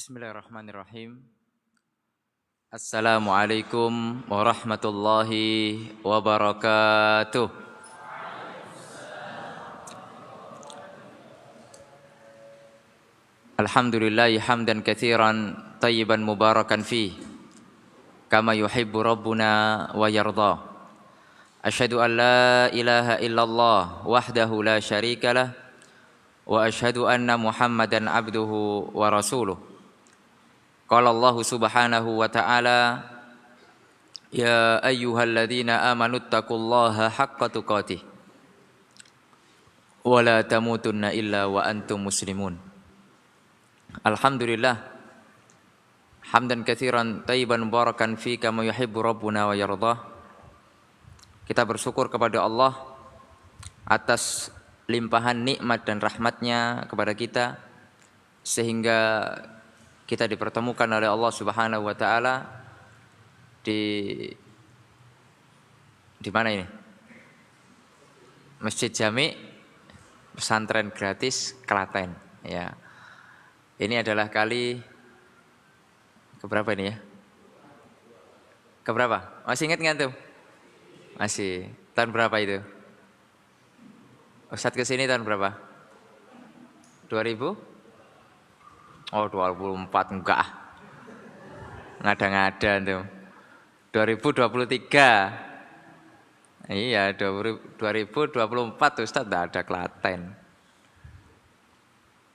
Bismillahirrahmanirrahim. Assalamualaikum warahmatullahi wabarakatuh. Alhamdulillahi hamdan katsiran tayyiban mubarakan fi kama yuhibbu rabbuna wa yarda. Asyhadu an la ilaha illallah wahdahu la syarikalah wa asyhadu anna Muhammadan abduhu wa rasuluh. Qala Allah subhanahu wa ta'ala, ya ayyuhalladzina amanu taqullaha haqqa tuqatih wa la tamutunna illa wa antum muslimun. Alhamdulillah hamdan katsiran tayyiban mubarakan fi kama yuhibbu rabbuna wa yardah. Kita bersyukur kepada Allah atas limpahan nikmat dan rahmatnya kepada kita sehingga kita dipertemukan oleh Allah Subhanahu wa taala di mana ini? Masjid Jami Pesantren Gratis Klaten, ya. Ini adalah kali keberapa ini ya? Keberapa? Masih ingat enggak tuh? Masih. Tahun berapa itu? Ustadz kesini tahun berapa? 2000? Oh 24 enggak. Ngada-ngada tuh. 2023. Iya 2024 Ustadz enggak ada Klaten.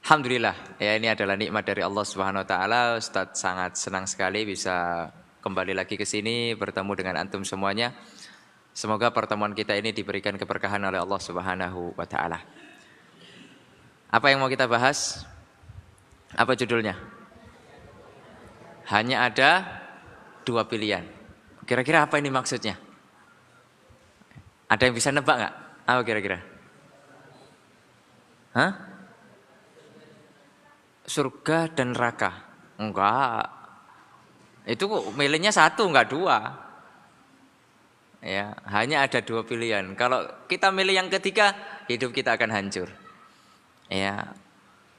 Alhamdulillah, ya ini adalah nikmat dari Allah Subhanahu wa taala. Ustadz sangat senang sekali bisa kembali lagi ke sini bertemu dengan antum semuanya. Semoga pertemuan kita ini diberikan keberkahan oleh Allah Subhanahu wa taala. Apa yang mau kita bahas? Apa judulnya? Hanya ada dua pilihan. Kira-kira apa ini maksudnya? Ada yang bisa nebak nggak? Apa kira-kira? Hah? Surga dan neraka? Enggak. Itu milihnya satu, enggak dua. Ya, hanya ada dua pilihan. Kalau kita milih yang ketiga, hidup kita akan hancur. Ya.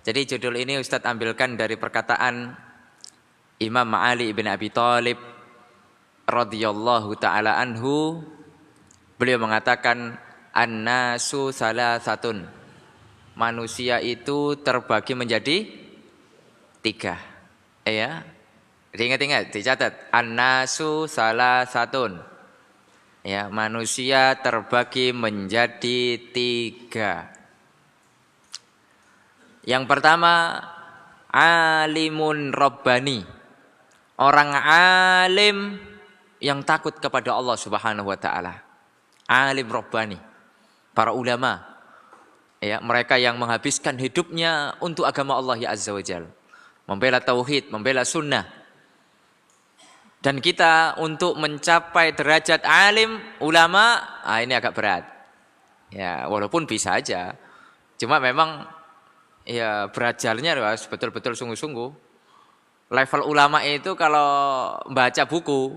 Jadi judul ini Ustadz ambilkan dari perkataan Imam Ali bin Abi Thalib radhiyallahu taala anhu. Beliau mengatakan an-nasu salasatun. Manusia itu terbagi menjadi tiga. Ya. Ingat-ingat, dicatat. An-nasu salasatun. Ya, manusia terbagi menjadi tiga. Yang pertama, alimun rabbani. Orang alim yang takut kepada Allah Subhanahu wa taala. Alim rabbani. Para ulama. Ya, mereka yang menghabiskan hidupnya untuk agama Allah ya Azza wa Jalla. Membela tauhid, membela sunnah. Dan kita untuk mencapai derajat alim, ulama, ini agak berat. Ya, walaupun bisa aja. Cuma memang ya belajarnya harus betul-betul sungguh-sungguh. Level ulama itu kalau baca buku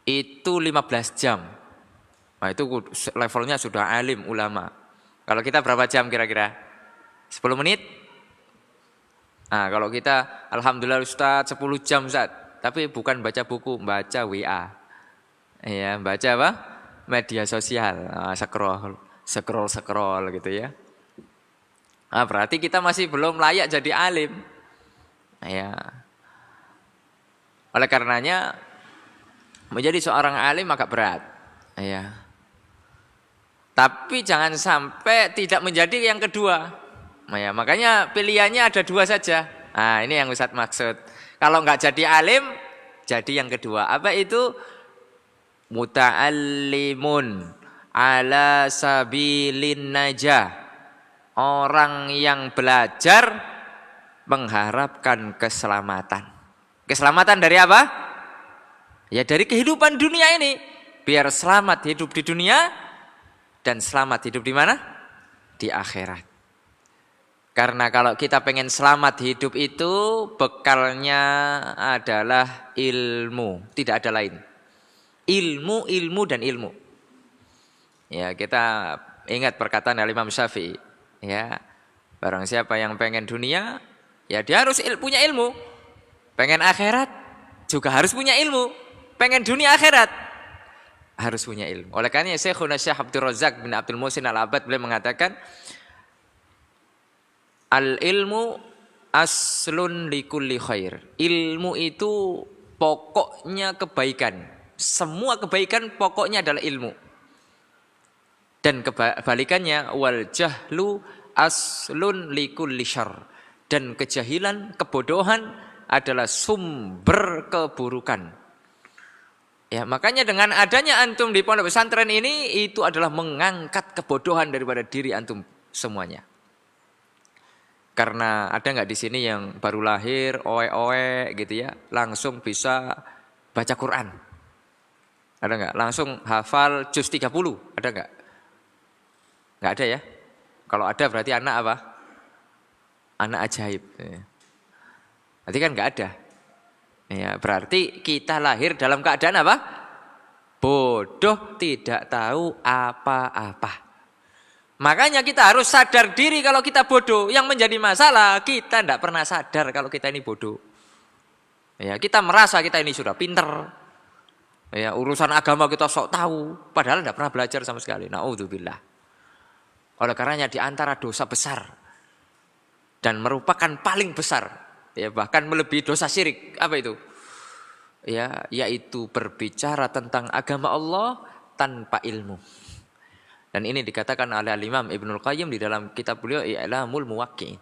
itu 15 jam. Nah, itu levelnya sudah alim ulama. Kalau kita berapa jam kira-kira? 10 menit? Nah, kalau kita alhamdulillah Ustaz 10 jam Ustaz. Tapi bukan baca buku, baca WA. Ya, baca apa? Media sosial, scroll gitu ya. Nah, berarti kita masih belum layak jadi alim. Ya. Oleh karenanya menjadi seorang alim agak berat. Ya. Tapi jangan sampai tidak menjadi yang kedua. Ya, makanya pilihannya ada dua saja. Nah, ini yang Ustadz maksud. Kalau enggak jadi alim, jadi yang kedua. Apa itu? Muta'allimun ala sabilin najah. Orang yang belajar mengharapkan keselamatan. Keselamatan dari apa? Ya dari kehidupan dunia ini. Biar selamat hidup di dunia dan selamat hidup di mana? Di akhirat. Karena kalau kita pengen selamat hidup itu bekalnya adalah ilmu, tidak ada lain. Ilmu, ilmu dan ilmu. Ya, kita ingat perkataan Imam Syafi'i. Ya, barang siapa yang pengen dunia, Ya dia harus punya ilmu. Pengen akhirat juga harus punya ilmu. Pengen dunia akhirat harus punya ilmu. Oleh karena Syekhuna Syekh Abdul Razak bin Abdul Muhsin Al-Abbad beliau mengatakan al ilmu aslun likulli khair. Ilmu itu pokoknya kebaikan. Semua kebaikan pokoknya adalah ilmu. Dan kebalikannya wal jahlu aslun likulli syarr. Dan kejahilan, kebodohan adalah sumber keburukan. Ya, makanya dengan adanya antum di pondok pesantren ini itu adalah mengangkat kebodohan daripada diri antum semuanya. Karena ada nggak di sini yang baru lahir, oe-oe gitu ya, langsung bisa baca Quran? Ada nggak? Langsung hafal juz 30? Ada nggak? Nggak ada ya? Kalau ada berarti anak apa? Anak ajaib. Berarti kan nggak ada. Ya, berarti kita lahir dalam keadaan apa? Bodoh, tidak tahu apa-apa. Makanya kita harus sadar diri kalau kita bodoh. Yang menjadi masalah kita tidak pernah sadar kalau kita ini bodoh. Ya, kita merasa kita ini sudah pinter. Ya, urusan agama kita sok tahu, padahal tidak pernah belajar sama sekali. Naudzubillah. Oleh karenanya di antara dosa besar dan merupakan paling besar, ya bahkan melebihi dosa syirik. Apa itu? Ya, yaitu berbicara tentang agama Allah tanpa ilmu. Dan ini dikatakan oleh Imam Ibnul Qayyim di dalam kitab beliau I'lamul Muwaqqi'in.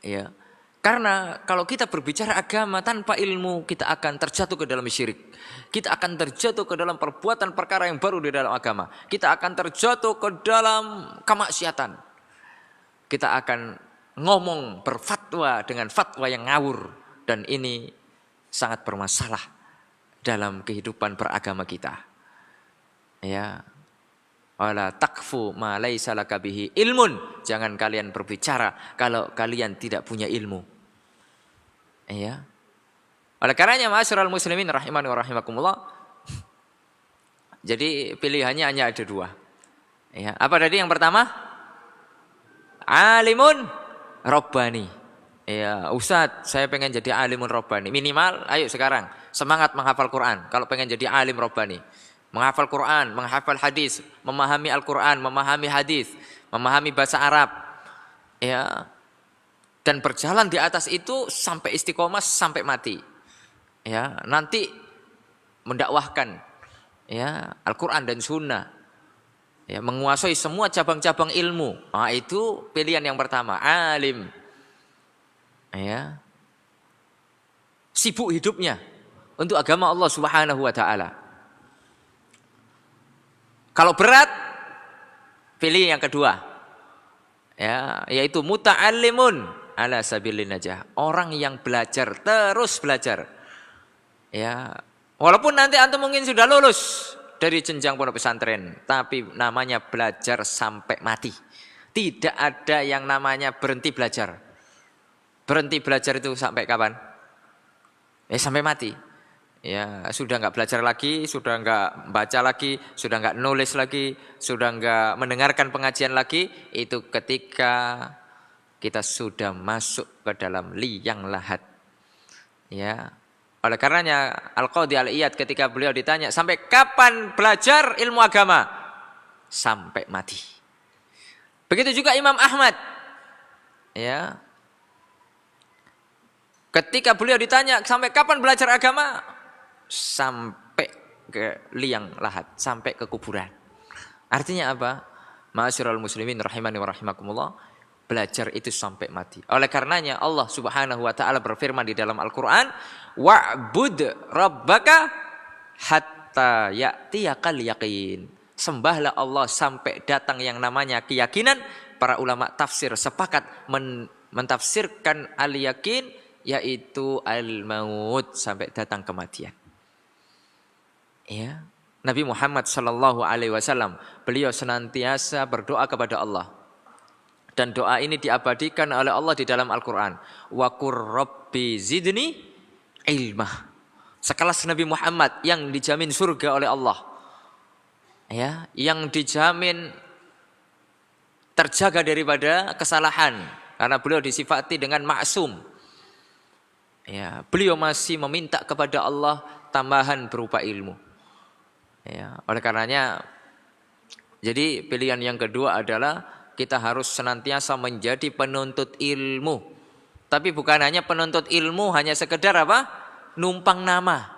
Ya. Karena kalau kita berbicara agama tanpa ilmu, kita akan terjatuh ke dalam syirik. Kita akan terjatuh ke dalam perbuatan perkara yang baru di dalam agama. Kita akan terjatuh ke dalam kemaksiatan. Kita akan ngomong berfatwa dengan fatwa yang ngawur. Dan ini sangat bermasalah dalam kehidupan beragama kita. Ya. Wala takfu ma laisa laka bihi ilmun. Jangan kalian berbicara kalau kalian tidak punya ilmu. Ya. Oleh karenanya ma'asyiral muslimin rahimani wa rahimakumullah. Jadi pilihannya hanya ada dua. Ya, apa tadi yang pertama? Alimun Rabbani. Ya, Ustadz, saya pengen jadi alimun Rabbani. Minimal ayo sekarang semangat menghafal Quran kalau pengen jadi alim Rabbani. Menghafal Quran, menghafal hadis, memahami Al-Quran, memahami hadis, memahami bahasa Arab, ya, dan berjalan di atas itu sampai istiqomah sampai mati, ya, nanti mendakwahkan, ya, Al-Quran dan Sunnah, ya, menguasai semua cabang-cabang ilmu. Nah, itu pilihan yang pertama, alim, ya, sibuk hidupnya untuk agama Allah Subhanahu Wa Taala. Kalau berat, pilih yang kedua, ya, yaitu muta'allimun ala sabilin najah. Orang yang belajar, terus belajar. Ya, walaupun nanti antum mungkin sudah lulus dari jenjang pondok pesantren, tapi namanya belajar sampai mati. Tidak ada yang namanya berhenti belajar. Berhenti belajar itu sampai kapan? Sampai mati. Ya, sudah nggak belajar lagi, sudah nggak baca lagi, sudah nggak nulis lagi, sudah nggak mendengarkan pengajian lagi, itu ketika kita sudah masuk ke dalam liang lahat. Ya, oleh karenanya Al-Qadhi Al-Iyad ketika beliau ditanya sampai kapan belajar ilmu agama, sampai mati. Begitu juga Imam Ahmad. Ya, ketika beliau ditanya sampai kapan belajar agama, sampai ke liang lahat, sampai ke kuburan. Artinya apa? Ma'asyiral muslimin rahimani wa rahimakumullah, belajar itu sampai mati. Oleh karenanya Allah Subhanahu wa taala berfirman di dalam Al-Qur'an, wa'bud rabbaka hatta ya'tiyakal yaqin. Sembahlah Allah sampai datang yang namanya keyakinan. Para ulama tafsir sepakat mentafsirkan al-yakin yaitu al-maut, sampai datang kematian. Ya, Nabi Muhammad Shallallahu Alaihi Wasallam beliau senantiasa berdoa kepada Allah, dan doa ini diabadikan oleh Allah di dalam Al-Quran. Wa qur rabbi zidni ilmah. Sekelas Nabi Muhammad yang dijamin surga oleh Allah, ya, yang dijamin terjaga daripada kesalahan, karena beliau disifati dengan maksum. Ya, beliau masih meminta kepada Allah tambahan berupa ilmu. Ya, oleh karenanya, jadi pilihan yang kedua adalah kita harus senantiasa menjadi penuntut ilmu. Tapi bukan hanya penuntut ilmu, hanya sekedar apa? Numpang nama.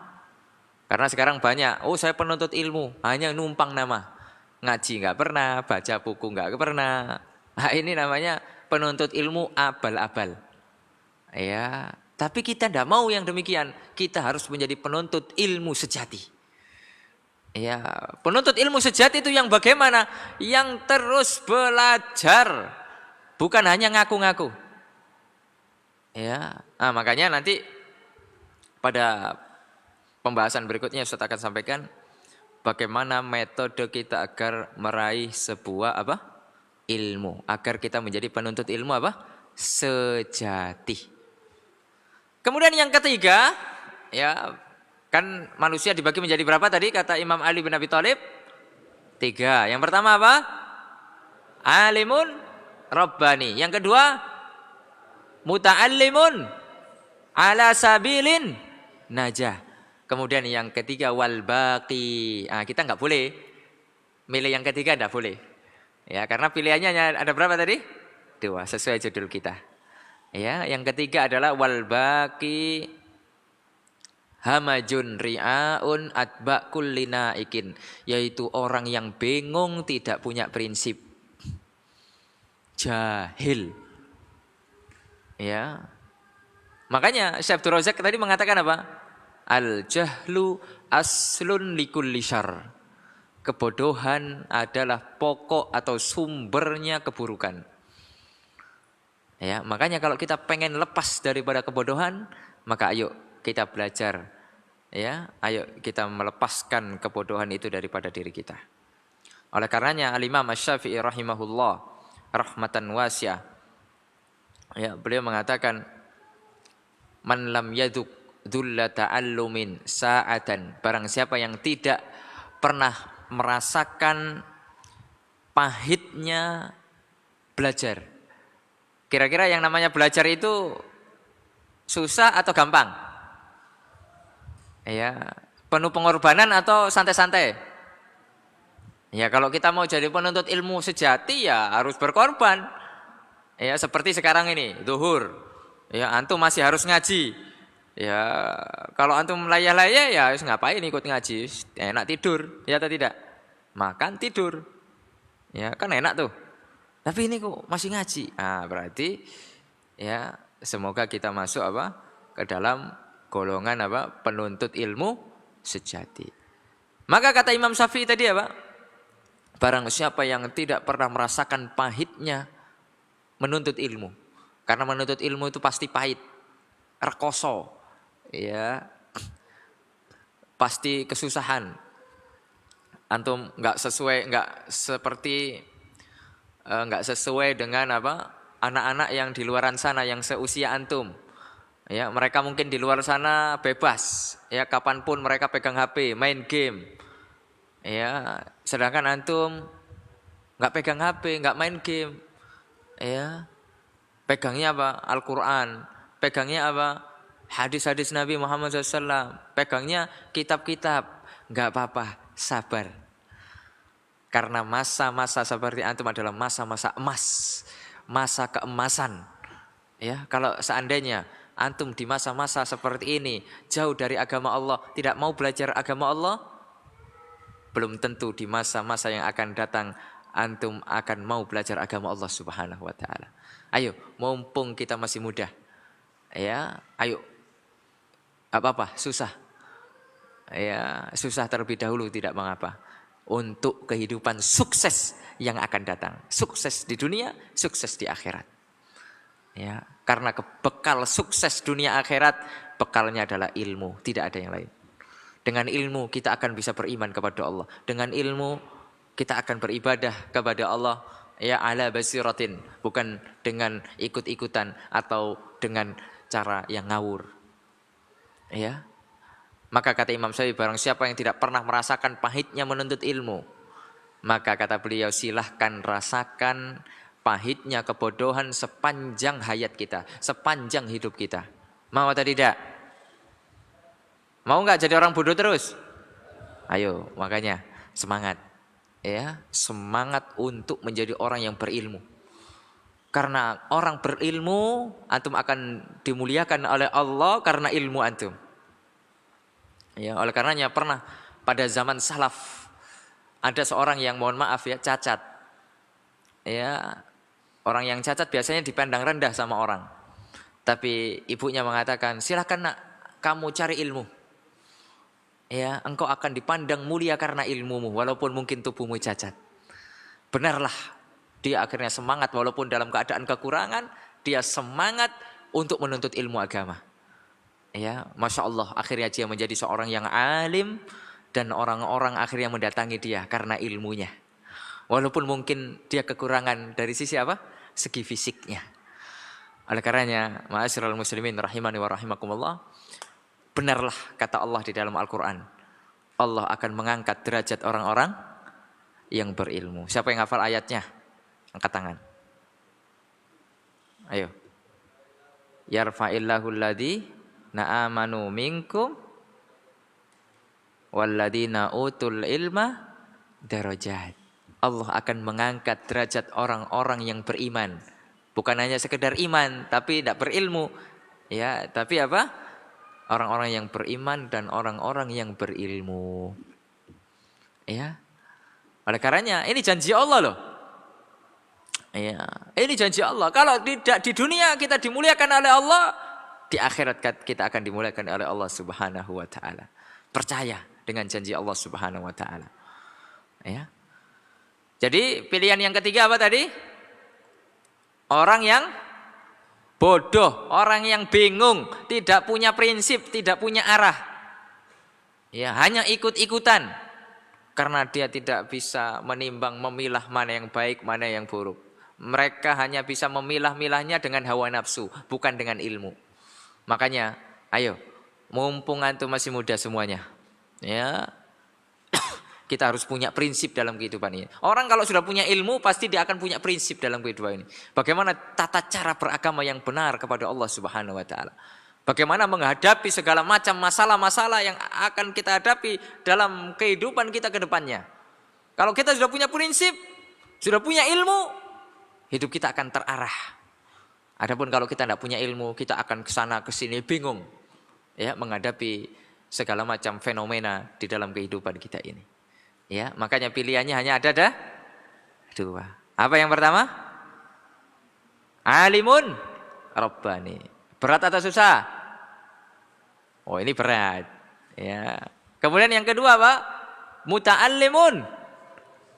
Karena sekarang banyak, saya penuntut ilmu, hanya numpang nama. Ngaji nggak pernah, baca buku nggak pernah. Nah, ini namanya penuntut ilmu abal-abal. Ya, tapi kita tidak mau yang demikian. Kita harus menjadi penuntut ilmu sejati. Ya, penuntut ilmu sejati itu yang bagaimana? Yang terus belajar, bukan hanya ngaku-ngaku. Ya, nah, makanya nanti pada pembahasan berikutnya Ustaz akan sampaikan bagaimana metode kita agar meraih sebuah apa? Ilmu, agar kita menjadi penuntut ilmu apa? Sejati. Kemudian yang ketiga, ya, kan manusia dibagi menjadi berapa tadi kata Imam Ali bin Abi Thalib? 3. Yang pertama apa? Alimun Rabbani. Yang kedua, muta'allimun ala sabilin najah. Kemudian yang ketiga wal baqi. Nah, kita nggak boleh milih yang ketiga, nggak boleh. Ya, karena pilihannya ada berapa tadi? 2, sesuai judul kita. Ya, yang ketiga adalah wal baqi hamajun ri'aun atba kullina ikin, yaitu orang yang bingung, tidak punya prinsip. Jahil. Ya. Makanya Syekh Abdul Razak tadi mengatakan apa? Al-jahlu aslun likulli syarr. Kebodohan adalah pokok atau sumbernya keburukan. Ya, makanya kalau kita pengen lepas daripada kebodohan, maka ayo kita belajar. Ya, ayo kita melepaskan kebodohan itu daripada diri kita. Oleh karenanya Al-Imam Asy-Syafi'i rahimahullah rahmatan wasi'ah. Ya, beliau mengatakan man lam yaduk dhulla ta'allumin sa'atan, barang siapa yang tidak pernah merasakan pahitnya belajar. Kira-kira yang namanya belajar itu susah atau gampang? Ya, penuh pengorbanan atau santai-santai? Ya, kalau kita mau jadi penuntut ilmu sejati ya harus berkorban. Ya, seperti sekarang ini, zuhur. Ya, antum masih harus ngaji. Ya, kalau antum layah-layah ya ngapain ikut ngaji? Enak tidur, ya atau tidak? Makan tidur. Ya, kan enak tuh. Tapi ini kok masih ngaji. Ah, berarti ya semoga kita masuk apa? Ke dalam golongan apa? Penuntut ilmu sejati. Maka kata Imam Syafi'i tadi apa? Barang siapa yang tidak pernah merasakan pahitnya menuntut ilmu. Karena menuntut ilmu itu pasti pahit. Rekoso. Ya, pasti kesusahan. Antum nggak sesuai dengan apa anak-anak yang di luaran sana yang seusia antum. Ya, mereka mungkin di luar sana bebas. Ya, kapanpun mereka pegang HP, main game. Ya, sedangkan antum nggak pegang HP, nggak main game. Ya, pegangnya apa? Al-Quran. Pegangnya apa? Hadis-hadis Nabi Muhammad SAW. Pegangnya kitab-kitab. Enggak apa-apa, sabar. Karena masa-masa seperti antum adalah masa-masa emas. Masa keemasan. Ya, kalau seandainya antum di masa-masa seperti ini jauh dari agama Allah, tidak mau belajar agama Allah, belum tentu di masa-masa yang akan datang antum akan mau belajar agama Allah Subhanahu wa taala. Ayo, mumpung kita masih muda. Ya, ayo. Apa-apa, susah. Ya, susah terlebih dahulu tidak mengapa. Untuk kehidupan sukses yang akan datang. Sukses di dunia, sukses di akhirat. Ya, karena bekal sukses dunia akhirat, bekalnya adalah ilmu, tidak ada yang lain. Dengan ilmu kita akan bisa beriman kepada Allah. Dengan ilmu kita akan beribadah kepada Allah ya ala basiratin, bukan dengan ikut-ikutan atau dengan cara yang ngawur. Ya. Maka kata Imam Syafi'i, barang siapa yang tidak pernah merasakan pahitnya menuntut ilmu, maka kata beliau silahkan rasakan pahitnya kebodohan sepanjang hayat kita, sepanjang hidup kita. Mau atau tidak? Mau nggak jadi orang bodoh terus? Ayo, makanya semangat. Ya, semangat untuk menjadi orang yang berilmu. Karena orang berilmu, antum akan dimuliakan oleh Allah karena ilmu antum. Ya, oleh karenanya pernah pada zaman salaf ada seorang yang mohon maaf ya cacat. Ya, orang yang cacat biasanya dipandang rendah sama orang. Tapi ibunya mengatakan, "Silakan nak, kamu cari ilmu. Ya, engkau akan dipandang mulia karena ilmumu walaupun mungkin tubuhmu cacat." Benarlah, dia akhirnya semangat walaupun dalam keadaan kekurangan, dia semangat untuk menuntut ilmu agama. Ya, Masya Allah, akhirnya dia menjadi seorang yang alim dan orang-orang akhirnya mendatangi dia karena ilmunya. Walaupun mungkin dia kekurangan dari sisi apa? Segi fisiknya. Oleh karenanya, ma'asyiral muslimin rahimani wa rahimakumullah, benarlah kata Allah di dalam Al-Quran, Allah akan mengangkat derajat orang-orang yang berilmu. Siapa yang hafal ayatnya? Angkat tangan. Ayo. Yarfa'illahu alladhina amanu minkum walladhina utul ilma darajat. Allah akan mengangkat derajat orang-orang yang beriman. Bukan hanya sekedar iman, tapi tidak berilmu. Ya, tapi apa? Orang-orang yang beriman dan orang-orang yang berilmu. Ya. Oleh karenanya, ini janji Allah loh. Ya, ini janji Allah. Kalau tidak di dunia kita dimuliakan oleh Allah, di akhirat kita akan dimuliakan oleh Allah Subhanahu wa taala. Percaya dengan janji Allah Subhanahu wa taala. Ya. Jadi pilihan yang ketiga apa tadi? Orang yang bodoh, orang yang bingung, tidak punya prinsip, tidak punya arah. Ya, hanya ikut-ikutan. Karena dia tidak bisa menimbang, memilah mana yang baik, mana yang buruk. Mereka hanya bisa memilah-milahnya dengan hawa nafsu, bukan dengan ilmu. Makanya, ayo, mumpung antum masih muda semuanya. Ya, kita harus punya prinsip dalam kehidupan ini. Orang kalau sudah punya ilmu, pasti dia akan punya prinsip dalam kehidupan ini. Bagaimana tata cara beragama yang benar kepada Allah Subhanahu wa taala. Bagaimana menghadapi segala macam masalah-masalah yang akan kita hadapi dalam kehidupan kita ke depannya. Kalau kita sudah punya prinsip, sudah punya ilmu, hidup kita akan terarah. Adapun kalau kita tidak punya ilmu, kita akan ke sana ke sini bingung. Ya, menghadapi segala macam fenomena di dalam kehidupan kita ini. Ya, makanya pilihannya hanya ada dua. Apa yang pertama? Alimun Rabbani. Berat atau susah? Oh, ini berat. Ya. Kemudian yang kedua apa? Muta'allimun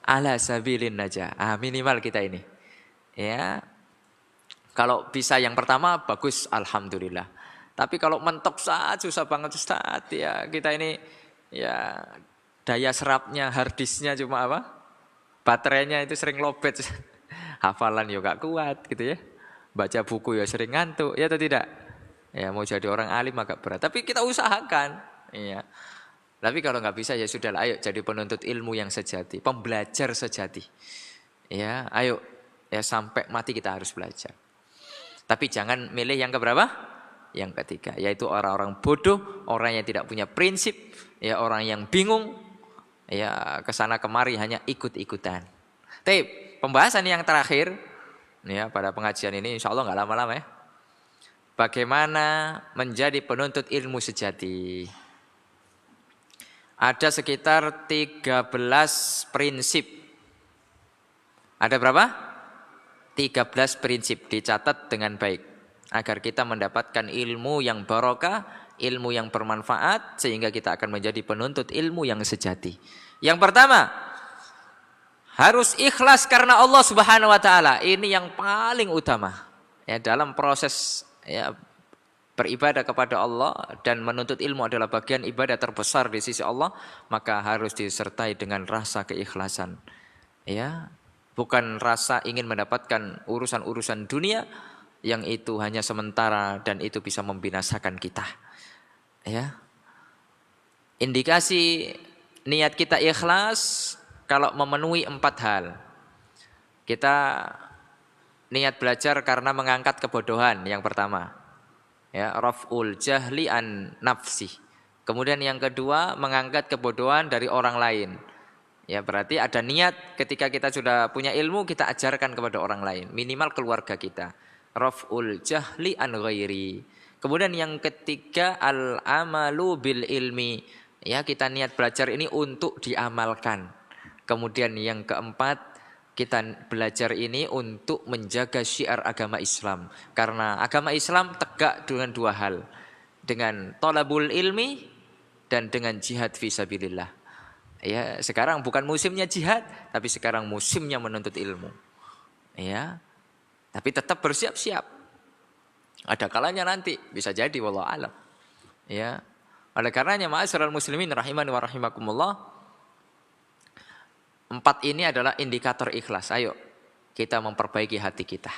ala sabilin najah. Minimal kita ini. Ya. Kalau bisa yang pertama bagus, alhamdulillah. Tapi kalau mentok saat susah banget Ustaz. Ya, kita ini ya daya serapnya, harddisknya cuma apa? Baterainya itu sering lobet. Hafalan ya gak kuat gitu ya. Baca buku ya sering ngantuk, ya atau tidak? Ya mau jadi orang alim agak berat. Tapi kita usahakan. Ya. Tapi kalau nggak bisa ya sudah, ayo jadi penuntut ilmu yang sejati, pembelajar sejati. Ya, ayo ya sampai mati kita harus belajar. Tapi jangan milih yang keberapa? Yang ketiga, yaitu orang-orang bodoh, orang yang tidak punya prinsip, ya orang yang bingung. Ya kesana kemari hanya ikut-ikutan. Tapi pembahasan yang terakhir ya pada pengajian ini insya Allah nggak lama-lama ya. Bagaimana menjadi penuntut ilmu sejati? Ada sekitar 13 prinsip. Ada berapa? 13 prinsip, dicatat dengan baik agar kita mendapatkan ilmu yang barokah, ilmu yang bermanfaat, sehingga kita akan menjadi penuntut ilmu yang sejati. Yang pertama, harus ikhlas karena Allah Subhanahu wa taala. Ini yang paling utama. Ya, dalam proses ya beribadah kepada Allah dan menuntut ilmu adalah bagian ibadah terbesar di sisi Allah, maka harus disertai dengan rasa keikhlasan. Ya, bukan rasa ingin mendapatkan urusan-urusan dunia yang itu hanya sementara dan itu bisa membinasakan kita. Ya. Indikasi niat kita ikhlas kalau memenuhi 4 hal. Kita niat belajar karena mengangkat kebodohan yang pertama. Ya, raf'ul jahli an nafsi. Kemudian yang kedua, mengangkat kebodohan dari orang lain. Ya, berarti ada niat ketika kita sudah punya ilmu, kita ajarkan kepada orang lain, minimal keluarga kita. Raf'ul jahli an ghairi. Kemudian yang ketiga, al-amalu bil ilmi. Ya, kita niat belajar ini untuk diamalkan. Kemudian yang keempat, kita belajar ini untuk menjaga syiar agama Islam. Karena agama Islam tegak dengan dua hal. Dengan thalabul ilmi dan dengan jihad fisabilillah. Ya, sekarang bukan musimnya jihad, tapi sekarang musimnya menuntut ilmu. Ya. Tapi tetap bersiap-siap. Ada kalanya nanti bisa jadi wallahu alam. Ya. Oleh karenanya ma'asyiral muslimin rahimani wa rahimakumullah, 4 ini adalah indikator ikhlas. Ayo kita memperbaiki hati kita.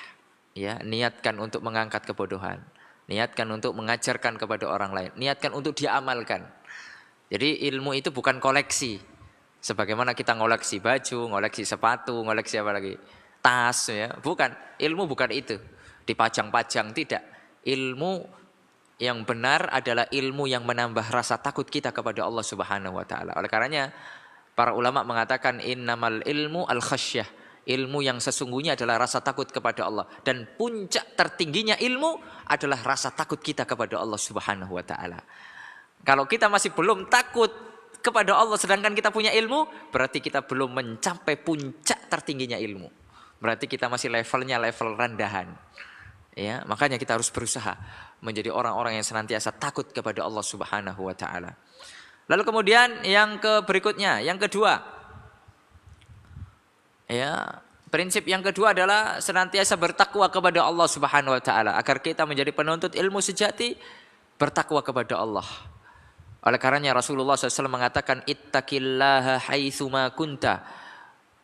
Ya, niatkan untuk mengangkat kebodohan. Niatkan untuk mengajarkan kepada orang lain. Niatkan untuk diamalkan. Jadi ilmu itu bukan koleksi. Sebagaimana kita ngoleksi baju, ngoleksi sepatu, ngoleksi apa lagi? Tas, ya. Bukan. Ilmu bukan itu. Dipajang-pajang, tidak. Ilmu yang benar adalah ilmu yang menambah rasa takut kita kepada Allah Subhanahu wa taala. Oleh karenanya para ulama mengatakan innamal ilmu al-khasyah. Ilmu yang sesungguhnya adalah rasa takut kepada Allah. Dan puncak tertingginya ilmu adalah rasa takut kita kepada Allah Subhanahu wa ta'ala. Kalau kita masih belum takut kepada Allah sedangkan kita punya ilmu, berarti kita belum mencapai puncak tertingginya ilmu. Berarti kita masih levelnya level rendahan. Ya, makanya kita harus berusaha menjadi orang-orang yang senantiasa takut kepada Allah Subhanahu wa ta'ala. Lalu kemudian yang berikutnya, yang kedua. Ya, prinsip yang kedua adalah senantiasa bertakwa kepada Allah Subhanahu wa taala agar kita menjadi penuntut ilmu sejati, bertakwa kepada Allah. Oleh karenanya Rasulullah SAW mengatakan ittaqillaha haitsuma kunta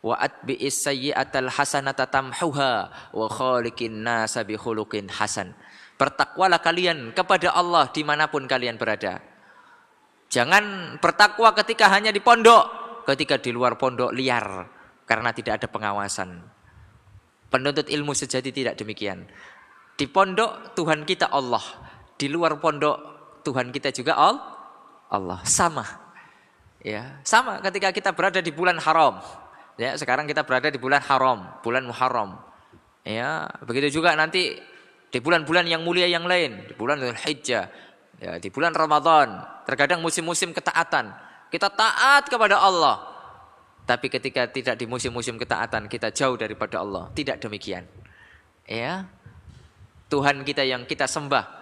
wa atbi'is sayyi'atal hasanata tamhuha wa khaliqin nasa bi khuluqin hasan. Bertakwalah kalian kepada Allah dimanapun kalian berada. Jangan bertakwa ketika hanya di pondok, ketika di luar pondok liar karena tidak ada pengawasan. Penuntut ilmu sejati tidak demikian. Di pondok Tuhan kita Allah, di luar pondok Tuhan kita juga Allah. Sama. Ya, sama ketika kita berada di bulan haram. Ya, sekarang kita berada di bulan haram, bulan Muharram. Ya, begitu juga nanti di bulan-bulan yang mulia yang lain, di bulan Dzulhijjah, ya, di bulan Ramadan, terkadang musim-musim ketaatan. Kita taat kepada Allah. Tapi ketika tidak di musim-musim ketaatan, kita jauh daripada Allah. Tidak demikian. Ya. Tuhan kita yang kita sembah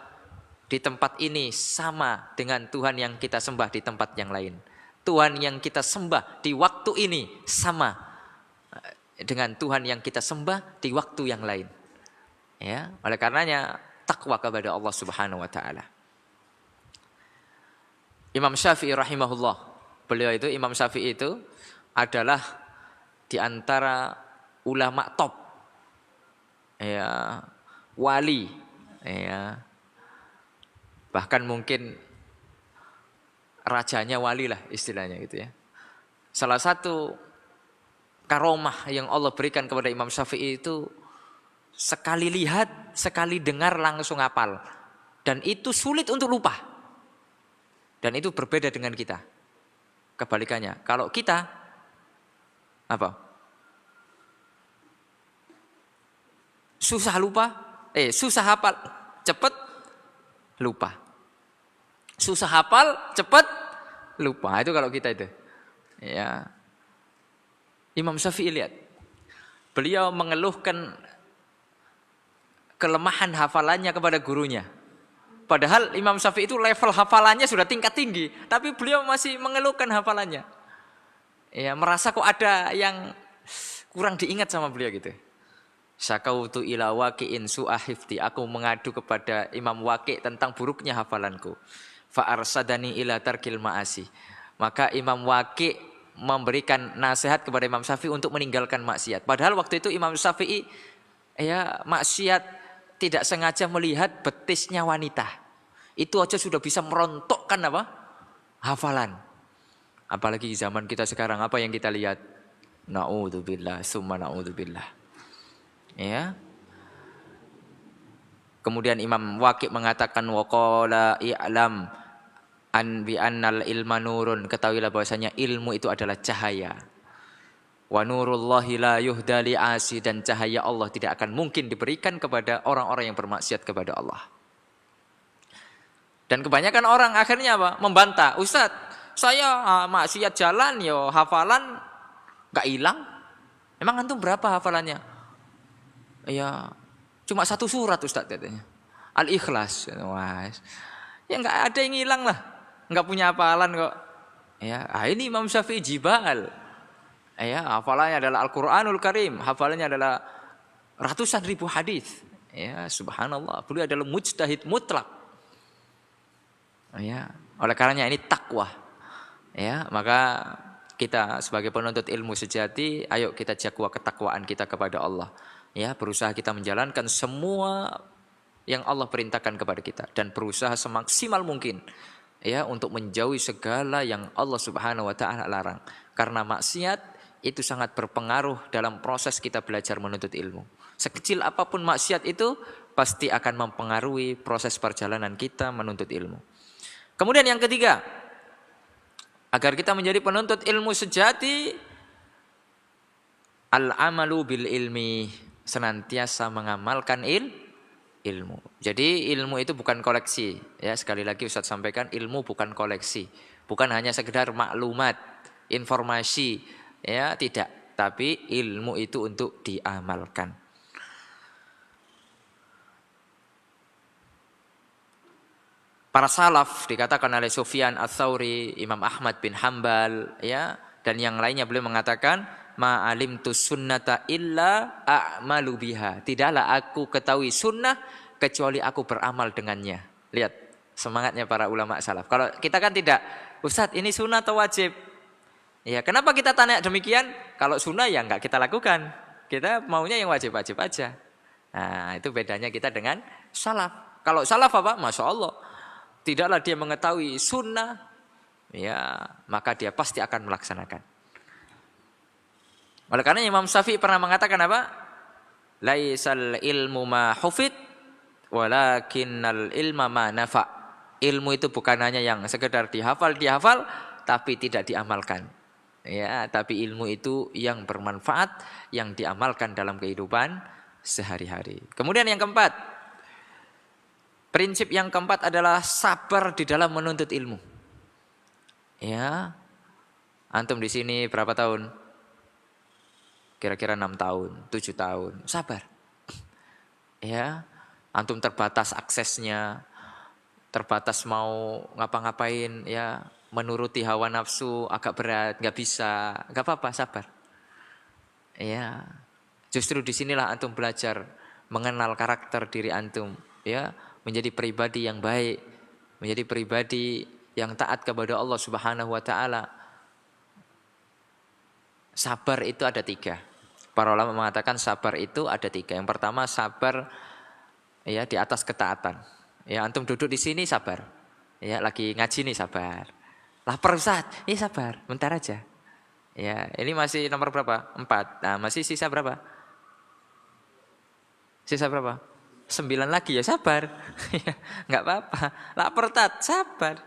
di tempat ini sama dengan Tuhan yang kita sembah di tempat yang lain. Tuhan yang kita sembah di waktu ini sama dengan Tuhan yang kita sembah di waktu yang lain. Ya, oleh karenanya takwa kepada Allah Subhanahu wa taala. Imam Syafi'i rahimahullah. Beliau itu Imam Syafi'i itu adalah di antara ulama top. Ya, wali, ya. Bahkan mungkin rajanya wali lah istilahnya gitu ya. Salah satu karomah yang Allah berikan kepada Imam Syafi'i itu sekali lihat, sekali dengar langsung hafal. Dan itu sulit untuk lupa. Dan itu berbeda dengan kita. Kebalikannya, kalau kita apa? Susah lupa, susah hafal, cepat lupa. Susah hafal, cepat lupa. Itu kalau kita itu. Ya. Imam Syafi'i lihat. Beliau mengeluhkan kelemahan hafalannya kepada gurunya. Padahal Imam Syafi'i itu level hafalannya sudah tingkat tinggi, tapi beliau masih mengeluhkan hafalannya. Ya, merasa kok ada yang kurang diingat sama beliau gitu. Syakautu ila waqi'in su'ahifti. Aku mengadu kepada Imam Waqi' tentang buruknya hafalanku. Fa arsadani ila tarkil ma'asi. Maka Imam Waqi' memberikan nasihat kepada Imam Syafi'i untuk meninggalkan maksiat. Padahal waktu itu Imam Syafi'i ya maksiat tidak sengaja melihat betisnya wanita. Itu aja sudah bisa merontokkan apa? Hafalan. Apalagi zaman kita sekarang, apa yang kita lihat? Na'udzubillah, summa na'udzubillah. Ya. Kemudian Imam Waqi mengatakan waqala i'lam an bi annal ilma nurun, ketahuilah bahwasanya ilmu itu adalah cahaya. Wa nurullahi la yuhda li asi, dan cahaya Allah tidak akan mungkin diberikan kepada orang-orang yang bermaksiat kepada Allah. Dan kebanyakan orang akhirnya apa? Membantah, Ustaz, saya maksiat jalan yo hafalan gak hilang. Emang antum berapa hafalannya? Ya cuma 1 surat Ustaz katanya. Al-Ikhlas. Wah, ya nggak ada yang hilang lah. Nggak punya hafalan kok. Ya, ini Imam Syafi'i jibal. Ya, hafalannya adalah Al-Qur'anul Karim. Hafalannya adalah ratusan ribu hadis. Ya, subhanallah. Beliau adalah mujtahid mutlak. Ya, oleh karenanya ini takwa. Ya, maka kita sebagai penuntut ilmu sejati, ayo kita jaga ketakwaan kita kepada Allah. Ya, berusaha kita menjalankan semua yang Allah perintahkan kepada kita dan berusaha semaksimal mungkin ya untuk menjauhi segala yang Allah Subhanahu wa taala larang. Karena maksiat itu sangat berpengaruh dalam proses kita belajar menuntut ilmu. Sekecil apapun maksiat itu pasti akan mempengaruhi proses perjalanan kita menuntut ilmu. Kemudian yang ketiga, agar kita menjadi penuntut ilmu sejati, al-amalu bil ilmi, senantiasa mengamalkan ilmu. Jadi ilmu itu bukan koleksi. Ya, sekali lagi Ustaz sampaikan, ilmu bukan koleksi. Bukan hanya sekedar maklumat, informasi, ya, tidak. Tapi ilmu itu untuk diamalkan. Para salaf dikatakan oleh Sufyan Ats-Tsauri, Imam Ahmad bin Hambal, ya, dan yang lainnya, beliau mengatakan ma'alimtu sunnata illa a'malu biha. Tidaklah aku ketahui sunnah kecuali aku beramal dengannya. Lihat semangatnya para ulama salaf. Kalau kita kan tidak, Ustadz ini sunnah atau wajib? Ya, kenapa kita tanya demikian? Kalau sunnah ya enggak kita lakukan. Kita maunya yang wajib-wajib aja. Nah, itu bedanya kita dengan salaf. Kalau salaf apa? Masya Allah. Tidaklah dia mengetahui sunnah, ya, maka dia pasti akan melaksanakan. Oleh karena Imam Syafi'i pernah mengatakan apa? Laisal ilmu ma hufid, walakinnal ilma ma nafa. Ilmu itu bukan hanya yang sekedar dihafal, tapi tidak diamalkan. Ya, tapi ilmu itu yang bermanfaat, yang diamalkan dalam kehidupan sehari-hari. Kemudian yang keempat, prinsip yang keempat adalah sabar di dalam menuntut ilmu. Ya, antum di sini berapa tahun? Kira-kira 6 tahun, 7 tahun. Sabar. Ya, antum terbatas aksesnya, terbatas mau ngapa-ngapain, ya, menuruti hawa nafsu agak berat, nggak bisa, nggak apa-apa, sabar. Ya, justru disinilah antum belajar mengenal karakter diri antum, ya, menjadi pribadi yang baik, menjadi pribadi yang taat kepada Allah Subhanahu wa taala. Sabar itu ada 3. Para ulama mengatakan sabar itu ada 3. Yang pertama sabar ya di atas ketaatan. Ya, antum duduk di sini sabar. Ya, lagi ngaji nih sabar. Lapar Ustaz, ini sabar, bentar aja. Ya, ini masih nomor berapa? 4. Nah, masih sisa berapa? Sisa berapa? 9 lagi, ya sabar. Ya, enggak apa-apa. Lapar tat, sabar.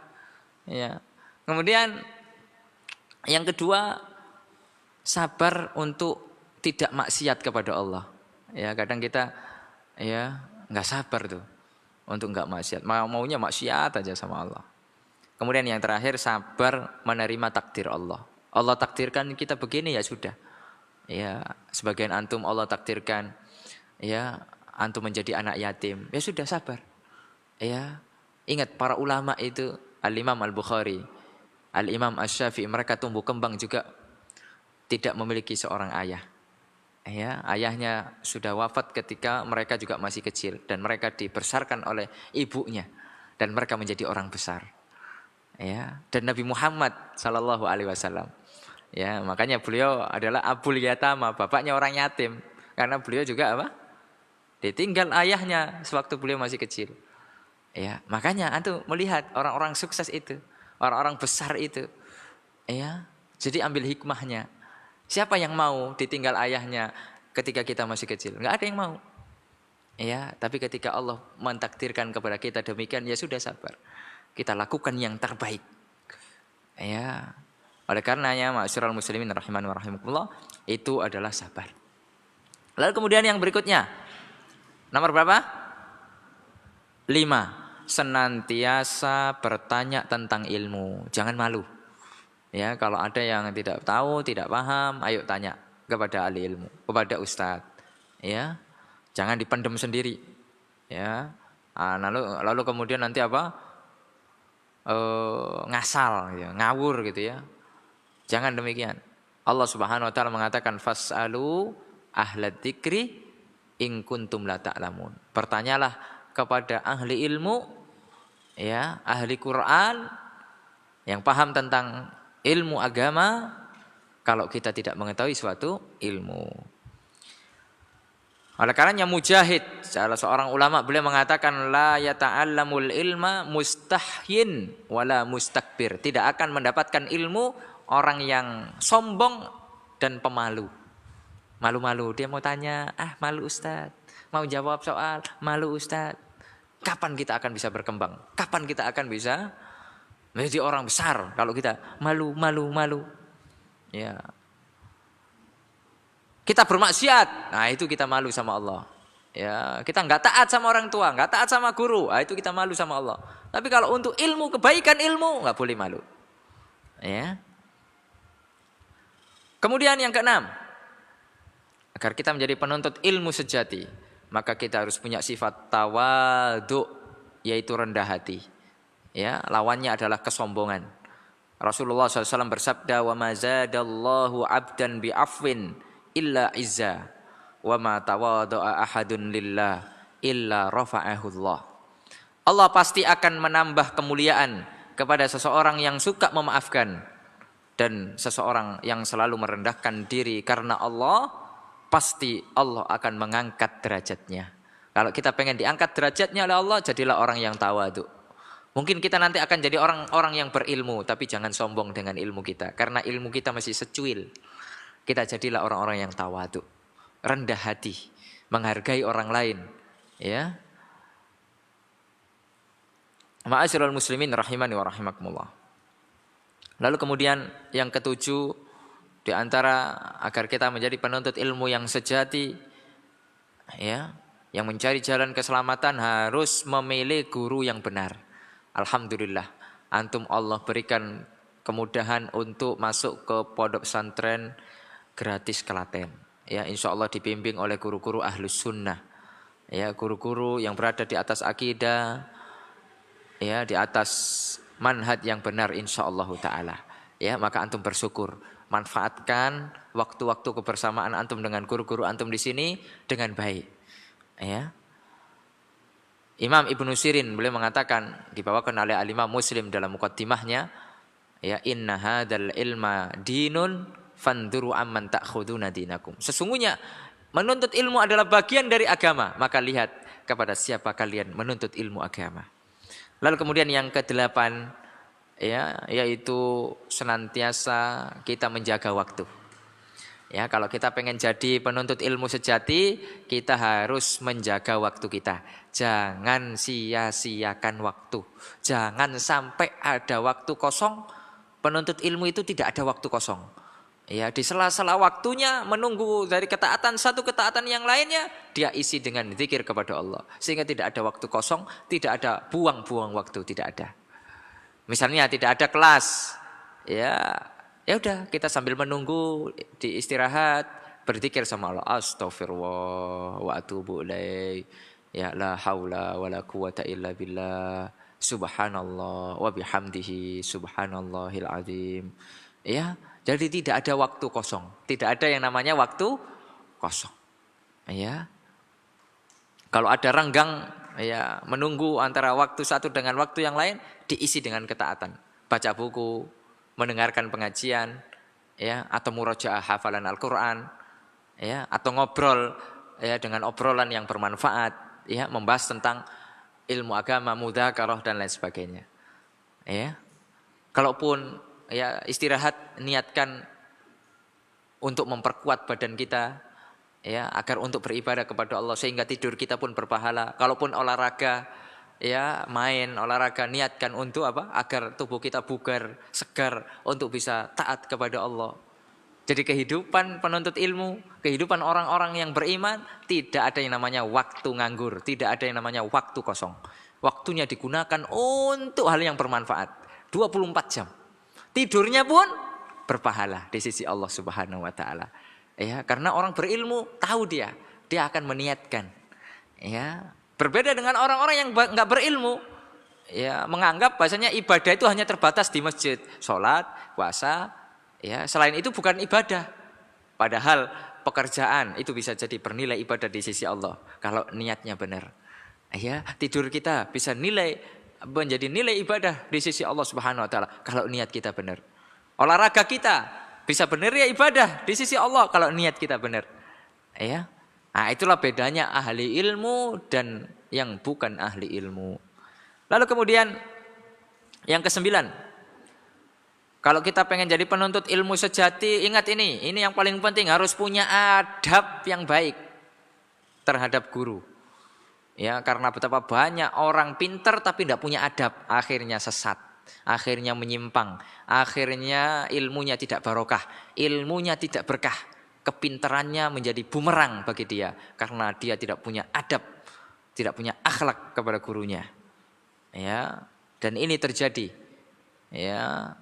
Ya. Kemudian yang kedua, sabar untuk tidak maksiat kepada Allah. Ya, kadang kita ya enggak sabar tuh untuk enggak maksiat. Maunya maksiat aja sama Allah. Kemudian yang terakhir, sabar menerima takdir Allah. Allah takdirkan kita begini, ya sudah. Ya, sebagian antum Allah takdirkan ya antum menjadi anak yatim. Ya sudah, sabar. Ya, ingat para ulama itu, Al-Imam Al-Bukhari, Al-Imam Asy-Syafi'i, mereka tumbuh kembang juga tidak memiliki seorang ayah. Ya, ayahnya sudah wafat ketika mereka juga masih kecil dan mereka dibesarkan oleh ibunya dan mereka menjadi orang besar. Ya, dan Nabi Muhammad sallallahu alaihi wasallam. Ya, makanya beliau adalah Abul Yatama, bapaknya orang yatim, karena beliau juga apa? Ditinggal ayahnya sewaktu beliau masih kecil. Ya, makanya antum melihat orang-orang sukses itu, orang-orang besar itu. Ya, jadi ambil hikmahnya. Siapa yang mau ditinggal ayahnya ketika kita masih kecil? Enggak ada yang mau. Ya, tapi ketika Allah mentakdirkan kepada kita demikian, ya sudah sabar. Kita lakukan yang terbaik. Ya. Oleh karenanya, ma'asyiral muslimin rahiman wa rahimakumullah, itu adalah sabar. Lalu kemudian yang berikutnya. Nomor berapa? 5. Senantiasa bertanya tentang ilmu. Jangan malu. Ya, kalau ada yang tidak tahu, tidak paham, ayo tanya kepada ahli ilmu, kepada ustadz. Ya. Jangan dipendam sendiri. Ya. Lalu kemudian nanti apa? Ngasal gitu, ngawur gitu ya. Jangan demikian. Allah Subhanahu wa taala mengatakan fasalu ahlad dzikri in kuntum la ta'lamun. Bertanyalah kepada ahli ilmu, ya, ahli Quran yang paham tentang ilmu agama kalau kita tidak mengetahui suatu ilmu. Oleh karenanya Mujahid, salah seorang ulama, beliau mengatakan la yata'allamul ilma mustahyin wala mustakbir. Tidak akan mendapatkan ilmu orang yang sombong dan pemalu. Malu-malu, dia mau tanya, malu Ustaz. Mau jawab soal, malu Ustaz. Kapan kita akan bisa berkembang? Kapan kita akan bisa menjadi orang besar kalau kita malu. Ya. Kita bermaksiat, nah itu kita malu sama Allah. Ya, kita nggak taat sama orang tua, nggak taat sama guru, nah itu kita malu sama Allah. Tapi kalau untuk ilmu, kebaikan ilmu, nggak boleh malu. Ya. Kemudian yang keenam, agar kita menjadi penuntut ilmu sejati, maka kita harus punya sifat tawadhu, yaitu rendah hati. Ya, lawannya adalah kesombongan. Rasulullah SAW bersabda, wa ma zadallahu abdan bi'afwin illa izza wa ma tawadha'a ahadun lillah illa rafa'ahullah. Allah pasti akan menambah kemuliaan kepada seseorang yang suka memaafkan dan seseorang yang selalu merendahkan diri karena Allah, pasti Allah akan mengangkat derajatnya. Kalau kita pengen diangkat derajatnya oleh Allah, jadilah orang yang tawadhu. Mungkin kita nanti akan jadi orang-orang yang berilmu, tapi jangan sombong dengan ilmu kita karena ilmu kita masih secuil. Kita jadilah orang-orang yang tawadhu, rendah hati, menghargai orang lain, ya. Ma'asyiral muslimin rahimani wa rahimakumullah. Lalu kemudian yang ketujuh, di antara agar kita menjadi penuntut ilmu yang sejati, ya, yang mencari jalan keselamatan, harus memilih guru yang benar. Alhamdulillah, antum Allah berikan kemudahan untuk masuk ke pondok pesantren gratis Klaten. Ya, insya Allah dibimbing oleh guru-guru ahlus sunnah. Ya, guru-guru yang berada di atas akidah, ya, di atas manhaj yang benar insya Allah taala. Ya, maka antum bersyukur, manfaatkan waktu-waktu kebersamaan antum dengan guru-guru antum di sini dengan baik. Ya. Imam Ibnu Sirin beliau mengatakan, dibawakan oleh Al-Imam Muslim dalam muqaddimahnya, ya, inna hadzal ilma dinun fanduru amman ta'khuduna dinakum. Sesungguhnya menuntut ilmu adalah bagian dari agama, maka lihat kepada siapa kalian menuntut ilmu agama. Lalu kemudian yang ke-8, ya, yaitu senantiasa kita menjaga waktu. Ya, kalau kita pengen jadi penuntut ilmu sejati, kita harus menjaga waktu kita. Jangan sia-siakan waktu. Jangan sampai ada waktu kosong. Penuntut ilmu itu tidak ada waktu kosong. Ya, di sela-sela waktunya menunggu dari ketaatan satu ketaatan yang lainnya, dia isi dengan zikir kepada Allah. Sehingga tidak ada waktu kosong, tidak ada buang-buang waktu, tidak ada. Misalnya tidak ada kelas, ya udah kita sambil menunggu di istirahat berzikir sama Allah, astaghfirullah wa atubu ilaih, ya la haula wala quwata illa billah, subhanallah wa bihamdihi subhanallahil azim. Ya, jadi tidak ada waktu kosong, tidak ada yang namanya waktu kosong. Ya. Kalau ada renggang, ya, menunggu antara waktu satu dengan waktu yang lain, diisi dengan ketaatan, baca buku, mendengarkan pengajian, ya, atau murojaah hafalan Al-Qur'an, ya, atau ngobrol, ya, dengan obrolan yang bermanfaat, ya, membahas tentang ilmu agama, mudzakarah dan lain sebagainya. Ya. Kalaupun, ya, istirahat, niatkan untuk memperkuat badan kita, ya, agar untuk beribadah kepada Allah, sehingga tidur kita pun berpahala. Kalaupun olahraga, ya, main olahraga, niatkan untuk apa? Agar tubuh kita bugar, segar untuk bisa taat kepada Allah. Jadi kehidupan penuntut ilmu, kehidupan orang-orang yang beriman, tidak ada yang namanya waktu nganggur, tidak ada yang namanya waktu kosong. Waktunya digunakan untuk hal yang bermanfaat, 24 jam. Tidurnya pun berpahala di sisi Allah Subhanahu wa taala. Ya, karena orang berilmu tahu dia akan meniatkan. Ya, berbeda dengan orang-orang yang enggak berilmu, ya, menganggap bahasanya ibadah itu hanya terbatas di masjid, sholat, puasa, ya, selain itu bukan ibadah. Padahal pekerjaan itu bisa jadi bernilai ibadah di sisi Allah kalau niatnya benar. Ya, tidur kita bisa menjadi nilai ibadah di sisi Allah Subhanahu wa taala kalau niat kita benar. Olahraga kita bisa bernilai ibadah di sisi Allah kalau niat kita benar. Ya. Nah, itulah bedanya ahli ilmu dan yang bukan ahli ilmu. Lalu kemudian yang ke-9, kalau kita pengen jadi penuntut ilmu sejati, ingat ini yang paling penting, harus punya adab yang baik terhadap guru. Ya, karena betapa banyak orang pintar tapi tidak punya adab, akhirnya sesat, akhirnya menyimpang, akhirnya ilmunya tidak barokah, ilmunya tidak berkah, kepintarannya menjadi bumerang bagi dia karena dia tidak punya adab, tidak punya akhlak kepada gurunya. Ya, dan ini terjadi. Ya,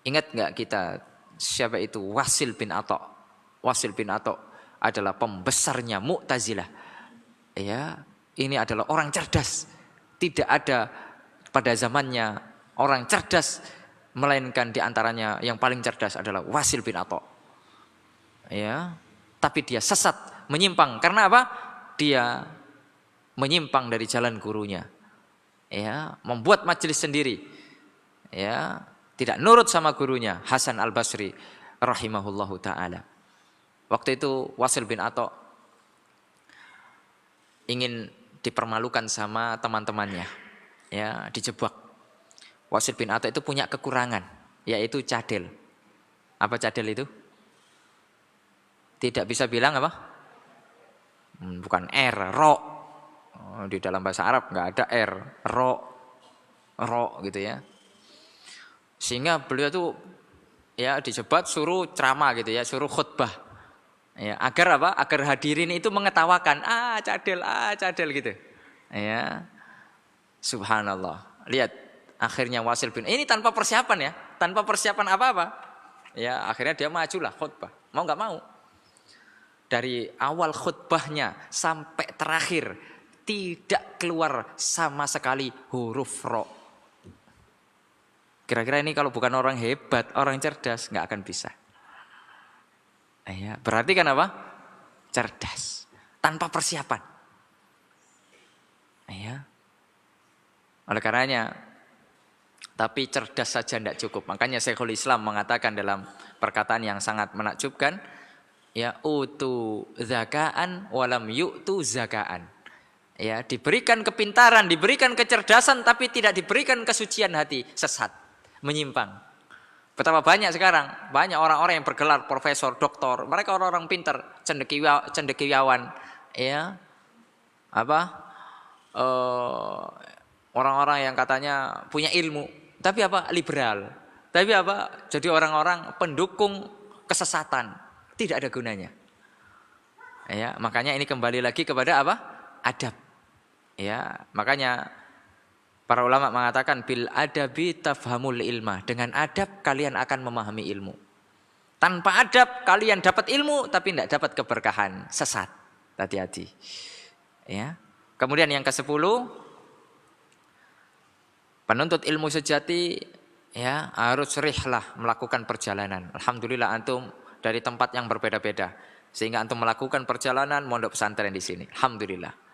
ingat nggak kita siapa itu Wasil bin Atha? Wasil bin Atha adalah pembesarnya Mu'tazilah. Ya, ini adalah orang cerdas. Tidak ada pada zamannya orang cerdas, melainkan diantaranya yang paling cerdas adalah Wasil bin Atha. Ya, tapi dia sesat, menyimpang. Karena apa? Dia menyimpang dari jalan gurunya. Ya, membuat majelis sendiri. Ya, tidak nurut sama gurunya Hasan Al-Basri rahimahullahu taala. Waktu itu Wasil bin Atha ingin dipermalukan sama teman-temannya, ya, dijebak. Wasil bin Atha itu punya kekurangan, yaitu cadel. Apa cadel itu? Tidak bisa bilang apa? Bukan R, ro. Di dalam bahasa Arab nggak ada R, ro gitu ya. Sehingga beliau tuh ya dijebak, suruh ceramah gitu ya, suruh khutbah. Ya, agar apa? Agar hadirin itu mengetawakan, cadel gitu. Ya. Subhanallah. Lihat akhirnya Wasil bin, ini tanpa persiapan ya, tanpa persiapan apa-apa. Ya, akhirnya dia majulah khutbah. Mau enggak mau. Dari awal khutbahnya sampai terakhir tidak keluar sama sekali huruf ro. Kira-kira ini kalau bukan orang hebat, orang cerdas, enggak akan bisa. Ya, berarti kan apa? Cerdas, tanpa persiapan. Ya. Oleh karenanya, tapi cerdas saja tidak cukup. Makanya Syekhul Islam mengatakan dalam perkataan yang sangat menakjubkan, ya, utu zakaan walam yu'tu zakaan. Ya, diberikan kepintaran, diberikan kecerdasan, tapi tidak diberikan kesucian hati, sesat, menyimpang. Betapa banyak sekarang, banyak orang-orang yang bergelar profesor, doktor, mereka orang-orang pintar, cendekiawan, ya, orang-orang yang katanya punya ilmu, tapi apa? Liberal, tapi apa? Jadi orang-orang pendukung kesesatan, tidak ada gunanya. Ya, makanya ini kembali lagi kepada apa? Adab. Ya, makanya para ulama mengatakan bil adabi tafhamul ilmah. Dengan adab kalian akan memahami ilmu. Tanpa adab kalian dapat ilmu tapi tidak dapat keberkahan, sesat. Hati-hati. Ya. Kemudian yang ke-10, penuntut ilmu sejati ya harus rihlah, melakukan perjalanan. Alhamdulillah antum dari tempat yang berbeda-beda sehingga antum melakukan perjalanan mondok pesantren di sini. Alhamdulillah.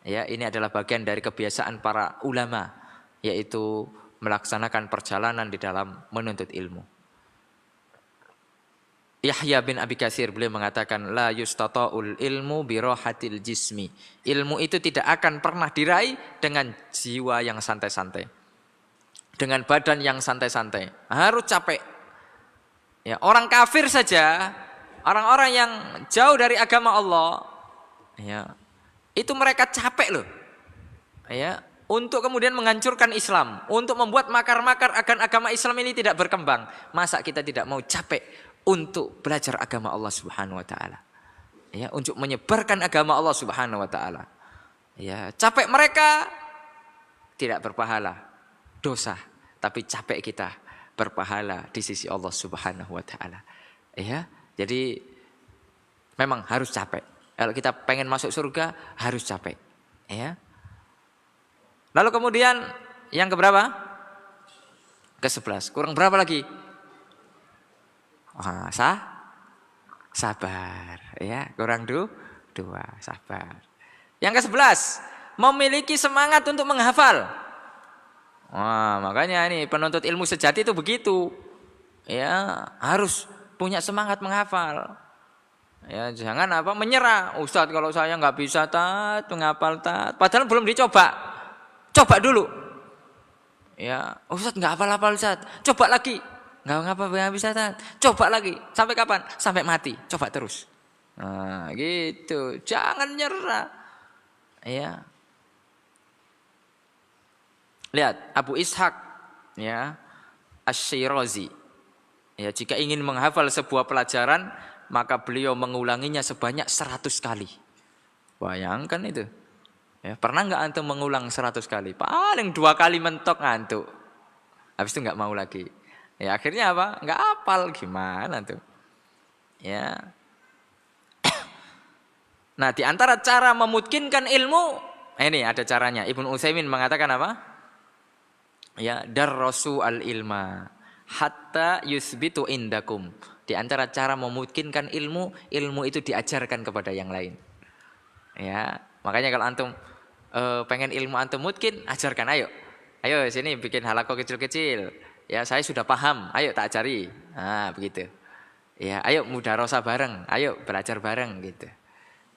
Ya, ini adalah bagian dari kebiasaan para ulama, yaitu melaksanakan perjalanan di dalam menuntut ilmu. Yahya bin Abi Katsir beliau mengatakan la yustata'ul ilmu bi rahatil jismi. Ilmu itu tidak akan pernah diraih dengan jiwa yang santai-santai. Dengan badan yang santai-santai. Harus capek. Ya, orang kafir saja, orang-orang yang jauh dari agama Allah, ya, itu mereka capek loh, ya, untuk kemudian menghancurkan Islam, untuk membuat makar-makar agar agama Islam ini tidak berkembang. Masa kita tidak mau capek untuk belajar agama Allah Subhanahu wa taala? Ya, untuk menyebarkan agama Allah Subhanahu wa taala. Ya, capek mereka tidak berpahala, dosa, tapi capek kita berpahala di sisi Allah Subhanahu wa taala. Ya, jadi memang harus capek. Kalau kita pengen masuk surga harus capek. Ya. Lalu kemudian yang keberapa? Ke-11. Kurang berapa lagi? Wah, sabar. Ya, kurang dua. Sabar. Yang ke-11, memiliki semangat untuk menghafal. Wah, makanya ini penuntut ilmu sejati itu begitu. Ya, harus punya semangat menghafal. Ya, jangan menyerah. Ustadz, kalau saya nggak bisa menghafal padahal belum dicoba. Coba dulu. Ya, Ustadz nggak hafal-hafal Ustadz. Coba lagi. Nggak bisa Ustadz. Coba lagi. Sampai kapan? Sampai mati. Coba terus. Nah, gitu. Jangan nyerah. Ya. Lihat Abu Ishaq, ya, Asy-Syirazi. Ya, jika ingin menghafal sebuah pelajaran, maka beliau mengulanginya sebanyak 100 kali. Bayangkan itu. Ya, pernah nggak antum mengulang 100 kali? Paling 2 kali mentok ngantuk. Habis itu nggak mau lagi. Ya, akhirnya apa? Nggak hafal, gimana tuh? Ya. Nah, di antara cara memutkinkan ilmu, ini ada caranya. Ibnu Utsaimin mengatakan apa? Ya, darrasu al-ilma hatta yusbitu indakum. Di antara cara memutkinkan ilmu, ilmu itu diajarkan kepada yang lain. Ya, makanya kalau antum pengen ilmu antum mutkin, ajarkan, ayo sini bikin halaqah kecil-kecil. Ya, saya sudah paham, ayo tak ajari. Nah, begitu. Ya, ayo mudarosah bareng, ayo belajar bareng gitu.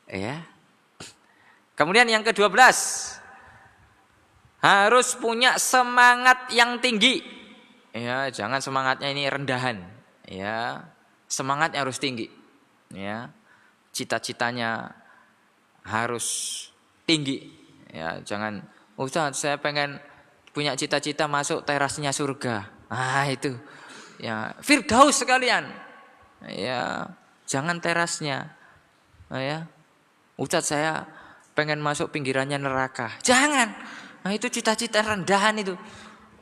Ya. Kemudian yang ke-12, harus punya semangat yang tinggi. Ya, jangan semangatnya ini rendahan. Ya, semangatnya harus tinggi. Ya, cita-citanya harus tinggi. Ya, jangan, Ustaz, saya pengen punya cita-cita masuk terasnya surga. Ah, itu. Ya, Firdaus sekalian. Ya, jangan terasnya. Ya. Ustaz, saya pengen masuk pinggirannya neraka. Jangan. Nah, itu cita-cita rendahan itu.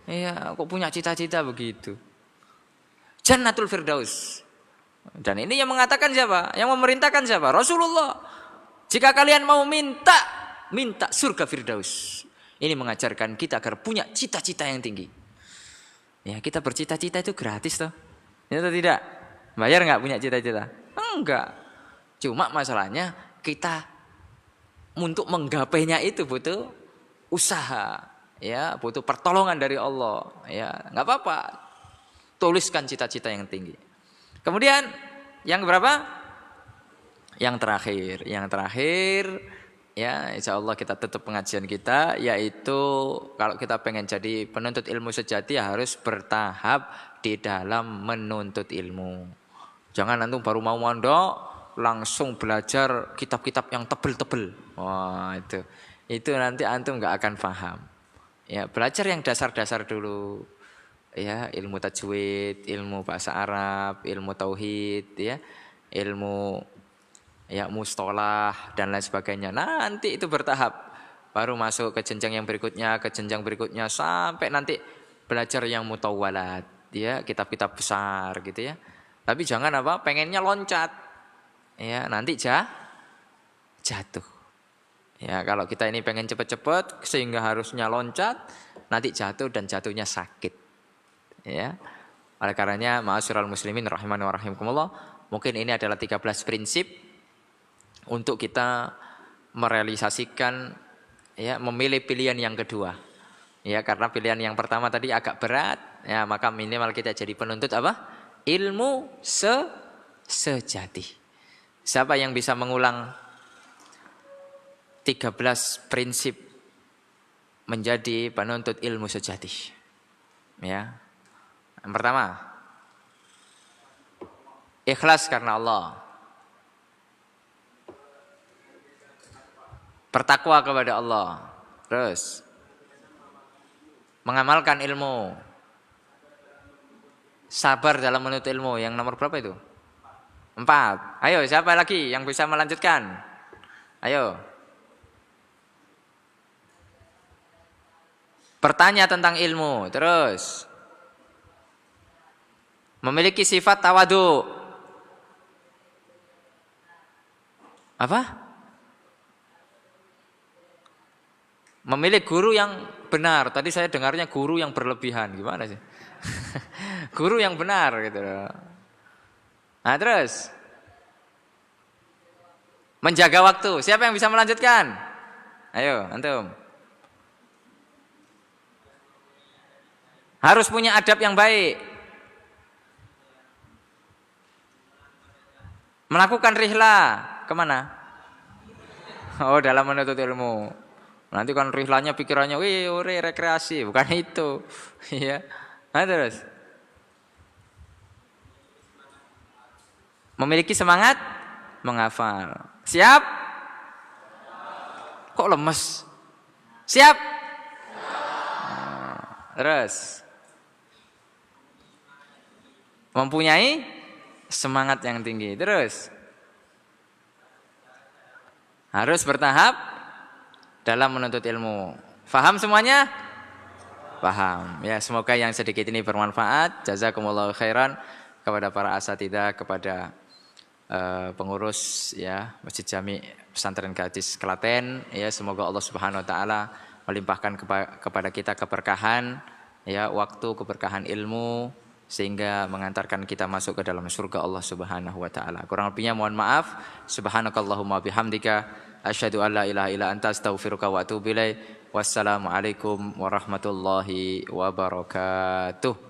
Ya, kok punya cita-cita begitu. Jannatul Firdaus. Dan ini yang mengatakan siapa? Yang memerintahkan siapa? Rasulullah. Jika kalian mau minta surga Firdaus. Ini mengajarkan kita agar punya cita-cita yang tinggi. Ya, kita bercita-cita itu gratis toh. Ya atau tidak? Bayar nggak punya cita-cita? Enggak. Cuma masalahnya kita untuk menggapainya itu butuh usaha, ya, butuh pertolongan dari Allah. Ya, nggak apa-apa. Tuliskan cita-cita yang tinggi. Kemudian yang berapa? Yang terakhir, ya, insya Allah kita tutup pengajian kita, yaitu kalau kita pengen jadi penuntut ilmu sejati harus bertahap di dalam menuntut ilmu. Jangan antum baru mau mondok langsung belajar kitab-kitab yang tebel-tebel. Wah, itu nanti antum nggak akan paham. Ya, belajar yang dasar-dasar dulu. Ya, ilmu tajwid, ilmu bahasa Arab, ilmu tauhid, ya, ilmu ya mustolah dan lain sebagainya. Nanti itu bertahap. Baru masuk ke jenjang yang berikutnya, ke jenjang berikutnya sampai nanti belajar yang mutawwalat, ya, kitab-kitab besar gitu ya. Tapi jangan pengennya loncat. Ya, nanti jatuh. Ya, kalau kita ini pengen cepet-cepet sehingga harusnya loncat, nanti jatuh dan jatuhnya sakit. Ya. Oleh karenanya, ma'asyiral muslimin rahimani wa rahimakumullah, mungkin ini adalah 13 prinsip untuk kita merealisasikan, ya, memilih pilihan yang kedua. Ya, karena pilihan yang pertama tadi agak berat, ya, maka minimal kita jadi penuntut ilmu sejati. Siapa yang bisa mengulang 13 prinsip menjadi penuntut ilmu sejati? Ya. Yang pertama, ikhlas karena Allah. bertakwa kepada Allah. Terus mengamalkan ilmu. Sabar dalam menuntut ilmu. Yang nomor berapa itu? 4. Ayo, siapa lagi yang bisa melanjutkan? Ayo. Bertanya tentang ilmu. Terus memiliki sifat tawadu. Apa? Memilih guru yang benar. Tadi saya dengarnya guru yang berlebihan. Gimana sih? Guru yang benar gitu loh. Nah, terus menjaga waktu. Siapa yang bisa melanjutkan? Ayo, antum. Harus punya adab yang baik. Melakukan rihlah. Kemana? Oh, dalam menuntut ilmu. Nanti kan rihlanya pikirannya, wih, rekreasi. Bukan itu. Iya. Nah, terus. Memiliki semangat menghafal. Siap? Kok lemes? Siap? Nah, terus. Mempunyai semangat yang tinggi. Terus. Harus bertahap dalam menuntut ilmu. Faham semuanya? Paham. Ya, semoga yang sedikit ini bermanfaat. Jazakumullahu khairan kepada para asatidzah, kepada pengurus ya Masjid Jami Pesantren Gadis Klaten. Ya, semoga Allah Subhanahu wa taala melimpahkan kepada kita keberkahan ya, waktu, keberkahan ilmu sehingga mengantarkan kita masuk ke dalam surga Allah Subhanahu wa taala. Kurang lebihnya mohon maaf. Subhanakallahumma bihamdika asyhadu an la ilaha illa anta astaghfiruka wa atubu ilaik. Wassalamualaikum warahmatullahi wabarakatuh.